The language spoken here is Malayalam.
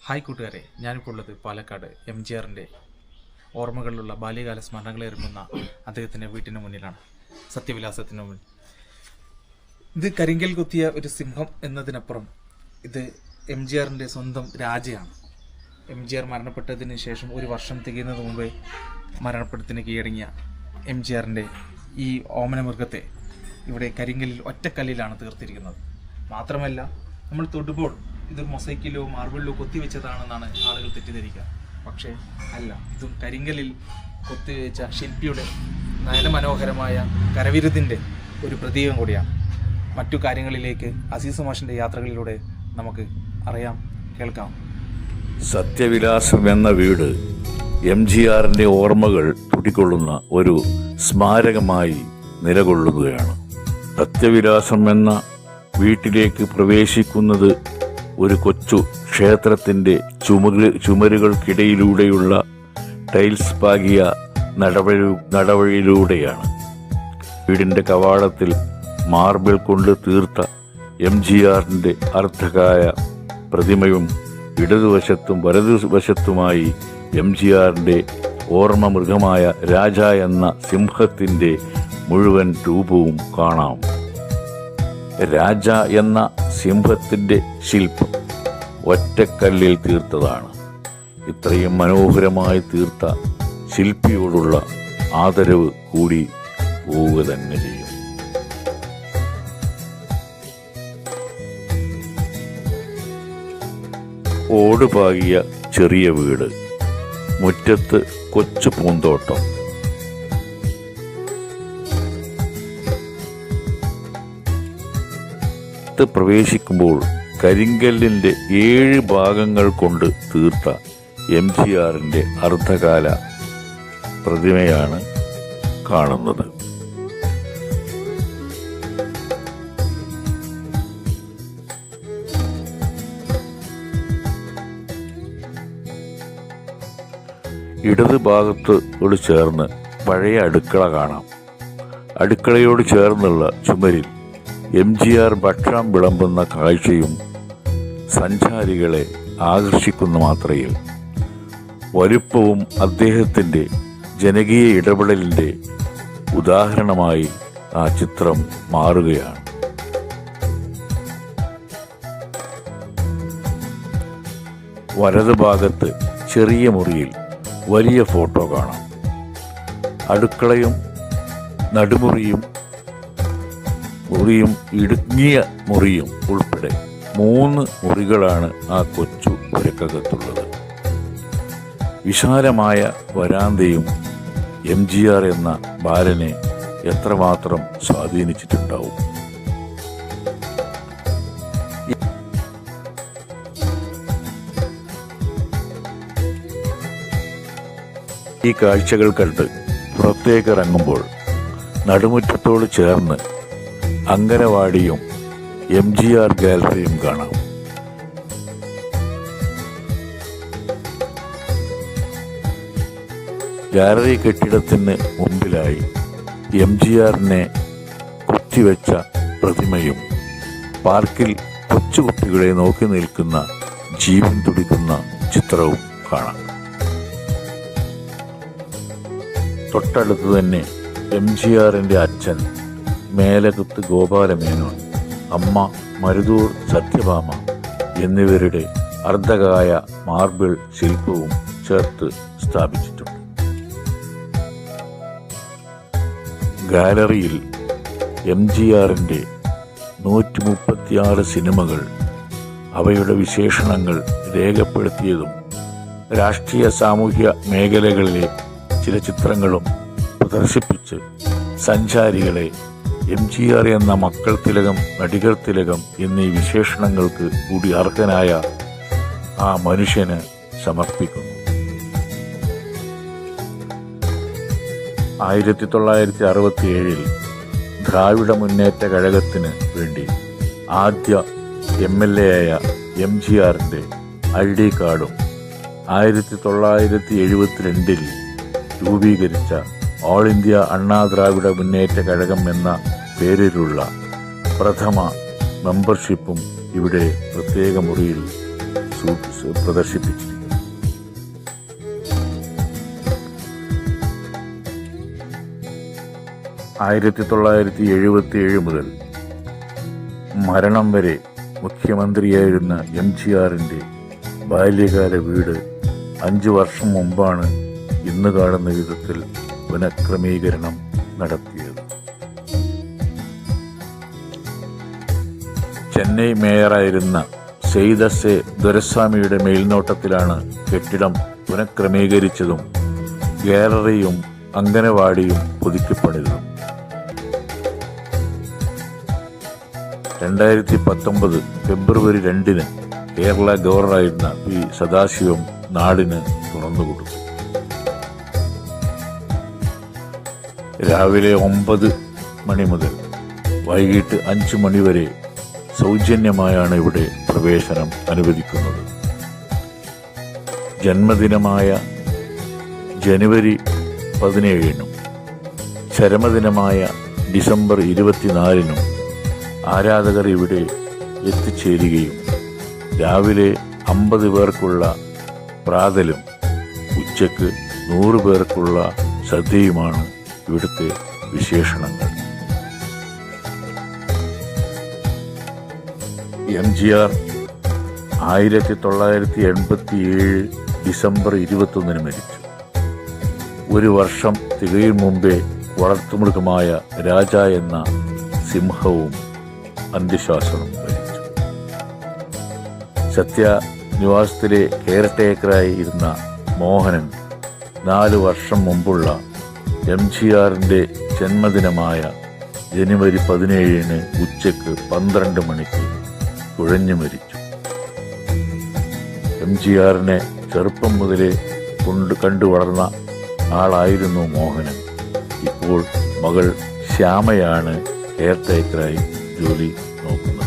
ഹായ് കൂട്ടുകാരെ, ഞാനിപ്പോൾ ഉള്ളത് പാലക്കാട് MGRൻ്റെ ഓർമ്മകളിലുള്ള ബാല്യകാല സ്മരണകളെ ഇറങ്ങുന്ന അദ്ദേഹത്തിൻ്റെ വീട്ടിന് മുന്നിലാണ്, സത്യവിലാസത്തിന് മുന്നിൽ. ഇത് കരിങ്കൽ കുത്തിയ ഒരു സിംഹം എന്നതിനപ്പുറം ഇത് MGRൻ്റെ സ്വന്തം രാജയാണ്. MGR മരണപ്പെട്ടതിന് ശേഷം ഒരു വർഷം തികയുന്നതിന് മുമ്പേ മരണപ്പെടുത്തിന് കീഴടങ്ങിയ MGRൻ്റെ ഈ ഓമന മൃഗത്തെ ഇവിടെ കരിങ്കല്ലിൽ ഒറ്റക്കല്ലിലാണ് തീർത്തിരിക്കുന്നത്. മാത്രമല്ല, നമ്മൾ തൊടുമ്പോൾ ഇത് മൊസൈക്കിലോ മാർബിളിലോ കൊത്തിവെച്ചതാണെന്നാണ് ആളുകൾ തെറ്റിദ്ധരിക്കുക. പക്ഷേ അല്ല, ഇതും കരിങ്കല്ലിൽ കൊത്തിവെച്ച ശില്പിയുടെ നയനമനോഹരമായ കരവിരുതിൻ്റെ ഒരു പ്രതീകം കൂടിയാണ്. മറ്റു കാര്യങ്ങളിലേക്ക് അസീസ് മാഷിൻ്റെ യാത്രകളിലൂടെ നമുക്ക് അറിയാം, കേൾക്കാം. സത്യവിലാസം എന്ന വീട് MGRൻ്റെ ഓർമ്മകൾ തുടികൊള്ളുന്ന ഒരു സ്മാരകമായി നിലകൊള്ളുകയാണ്. സത്യവിലാസം എന്ന വീട്ടിലേക്ക് പ്രവേശിക്കുന്നത് ഒരു കൊച്ചു ക്ഷേത്രത്തിൻ്റെ ചുമരുകൾക്കിടയിലൂടെയുള്ള ടൈൽസ് പാകിയ നടവഴിയിലൂടെയാണ്. വീടിൻ്റെ കവാടത്തിൽ മാർബിൾ കൊണ്ട് തീർത്ത MGRൻ്റെ അർദ്ധകായ പ്രതിമയും ഇടതുവശത്തും വലതുവശത്തുമായി MGRൻ്റെ ഓർമ്മ മൃഗമായ രാജ എന്ന സിംഹത്തിൻ്റെ മുഴുവൻ രൂപവും കാണാം. രാജ എന്ന സിംഹത്തിൻ്റെ ശില്പം ഒറ്റക്കല്ലിൽ തീർത്തതാണ്. ഇത്രയും മനോഹരമായി തീർത്ത ശില്പിയോടുള്ള ആദരവ് കൂടി പോവുക തന്നെ ചെയ്യും. ഓടുപാകിയ ചെറിയ വീട്, മുറ്റത്ത് കൊച്ചു പൂന്തോട്ടം. പ്രവേശിക്കുമ്പോൾ കരിങ്കല്ലിൻ്റെ 7 ഭാഗങ്ങൾ കൊണ്ട് തീർത്ത MGRൻ്റെ അർദ്ധകാല പ്രതിമയാണ് കാണുന്നത്. ഇടത് ഭാഗത്തോട് ചേർന്ന് പഴയ അടുക്കള കാണാം. അടുക്കളയോട് ചേർന്നുള്ള ചുമരിൽ MGR ഭക്ഷണം വിളമ്പുന്ന കാഴ്ചയും സഞ്ചാരികളെ ആകർഷിക്കുന്ന മാത്രയിൽ വലുപ്പവും അദ്ദേഹത്തിൻ്റെ ജനകീയ ഇടപെടലിൻ്റെ ഉദാഹരണമായി ആ ചിത്രം മാറുകയാണ്. വലതുഭാഗത്ത് ചെറിയ മുറിയിൽ വലിയ ഫോട്ടോ കാണാം. അടുക്കളയും നടുമുറിയും ഇടുങ്ങിയ മുറിയും ഉൾപ്പെടെ 3 മുറികളാണ് ആ കൊച്ചു പുരക്കകത്തുള്ളത്. വിശാലമായ വരാന്തയും MGR എന്ന ബാലനെ എത്രമാത്രം സ്വാധീനിച്ചിട്ടുണ്ടാവും. ഈ കാഴ്ചകൾ കണ്ട് പുറത്തേക്ക് ഇറങ്ങുമ്പോൾ നടുമുറ്റത്തോട് ചേർന്ന് അങ്കനവാടിയും MGR ഗാലറിയും കാണാം. ഗാലറി കെട്ടിടത്തിന് മുമ്പിലായി MGRനെ കൊത്തിവെച്ച പ്രതിമയും പാർക്കിൽ കൊച്ചുകുട്ടികളെ നോക്കി നിൽക്കുന്ന ജീവൻ തുടിക്കുന്ന ചിത്രവും കാണാം. തൊട്ടടുത്ത് തന്നെ MGRൻ്റെ അച്ഛൻ മേലകുത്ത് ഗോപാലമേനോൻ, അമ്മ മരുതൂർ സത്യഭാമ എന്നിവരുടെ അർദ്ധകായ മാർബിൾ ശില്പവും ചേർത്ത് സ്ഥാപിച്ചിട്ടുണ്ട്. ഗാലറിയിൽ MGRൻ്റെ 136 സിനിമകൾ, അവയുടെ വിശേഷണങ്ങൾ രേഖപ്പെടുത്തിയതും രാഷ്ട്രീയ സാമൂഹ്യ മേഖലകളിലെ ചില ചിത്രങ്ങളും പ്രദർശിപ്പിച്ച് സഞ്ചാരികളെ MGR എന്ന മക്കൾ തിലകം, നടികർ തിലകം എന്നീ വിശേഷണങ്ങൾക്ക് കൂടി അർഹനായ ആ മനുഷ്യന് സമർപ്പിക്കുന്നു. 1967 ദ്രാവിഡ മുന്നേറ്റ കഴകത്തിന് വേണ്ടി ആദ്യ MLA ആയ MGRൻ്റെ ID കാർഡും 1972 രൂപീകരിച്ച ഓൾ ഇന്ത്യ അണ്ണാ ദ്രാവിഡ മുന്നേറ്റ കഴകം എന്ന പേരിലുള്ള പ്രഥമ മെമ്പർഷിപ്പും ഇവിടെ പ്രത്യേക മുറിയിൽ പ്രദർശിപ്പിച്ചിരിക്കുന്നത്. ആയിരത്തി 1977 മുതൽ മരണം വരെ മുഖ്യമന്ത്രിയായിരുന്ന എംജിആറിൻ്റെ ബാല്യകാല വീട് 5 വർഷം മുമ്പാണ് ഇന്ന് കാണുന്ന വിധത്തിൽ പുനഃക്രമീകരണം നടത്തിയത്. ചെന്നൈ മേയറായിരുന്ന സെയ്ദ് എസ് എ ദൊരസ്വാമിയുടെ മേൽനോട്ടത്തിലാണ് കെട്ടിടം പുനഃക്രമീകരിച്ചതും ഗാലറിയും അംഗനവാടിയും പുതുക്കിപ്പണിതതും. 2019 ഫെബ്രുവരി 2 കേരള ഗവർണറായിരുന്ന പി സദാശിവം നാടിന് തുറന്നുകൊടുത്തു. രാവിലെ 9 മണി മുതൽ വൈകിട്ട് 5 മണി വരെ സൗജന്യമായാണ് ഇവിടെ പ്രവേശനം അനുവദിക്കുന്നത്. ജന്മദിനമായ ജനുവരി 17-നും ചരമദിനമായ ഡിസംബർ 24-നും ആരാധകർ ഇവിടെ എത്തിച്ചേരുകയും രാവിലെ 50 പേർക്കുള്ള പ്രാതലും ഉച്ചയ്ക്ക് 100 പേർക്കുള്ള സദ്യയുമാണ് ഇവിടുത്തെ വിശേഷണങ്ങൾ. എംജിആർ 1987 ഡിസംബർ 21-ന് മരിച്ചു. 1 വർഷം തികയും മുമ്പേ വളർത്തുമൃഗമായ രാജ എന്ന സിംഹവും അന്ത്യശ്വാസം വലിച്ചു. സത്യ നിവാസത്തിലെ കെയർടേക്കറായി ഇരുന്ന മോഹനൻ 4 വർഷം മുമ്പുള്ള എംജിആറിൻ്റെ ജന്മദിനമായ ജനുവരി 17-ന് ഉച്ചയ്ക്ക് 12 മണിക്ക് കുഴഞ്ഞു മരിച്ചു. എംജിആറിനെ ചെറുപ്പം മുതലേ കണ്ടു വളർന്ന ആളായിരുന്നു മോഹനൻ. ഇപ്പോൾ മകൾ ശ്യാമയാണ് കെയർടേക്കറായി ജോലി നോക്കുന്നത്.